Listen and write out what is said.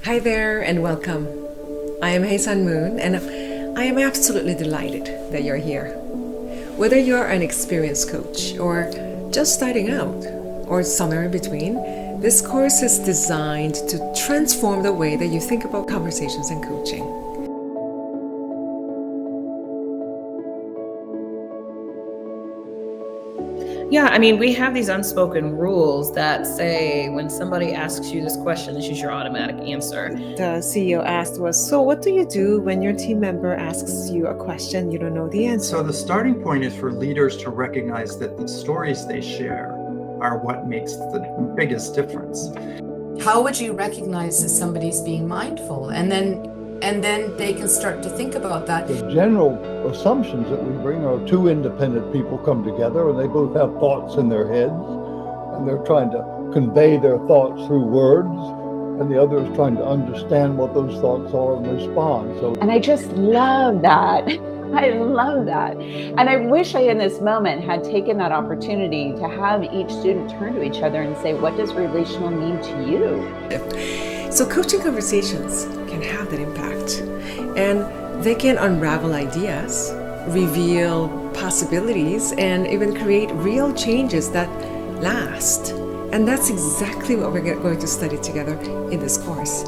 Hi there and welcome. I am Haesun Moon and I am absolutely delighted that you're here. Whether you're an experienced coach or just starting out or somewhere in between, this course is designed to transform the way that you think about conversations and coaching. Yeah, I mean, we have these unspoken rules that say when somebody asks you this question, this is your automatic answer. The CEO asked was, so what do you do when your team member asks you a question you don't know the answer? So the starting point is for leaders to recognize that the stories they share are what makes the biggest difference. How would you recognize that somebody's being mindful? And then they can start to think about that. The general assumptions that we bring are two independent people come together and they both have thoughts in their heads and they're trying to convey their thoughts through words, and the other is trying to understand what those thoughts are and respond. And I just love that. I love that. And I wish I, in this moment, had taken that opportunity to have each student turn to each other and say, what does relational mean to you? So coaching conversations can have that impact, and they can unravel ideas, reveal possibilities, and even create real changes that last. And that's exactly what we're going to study together in this course.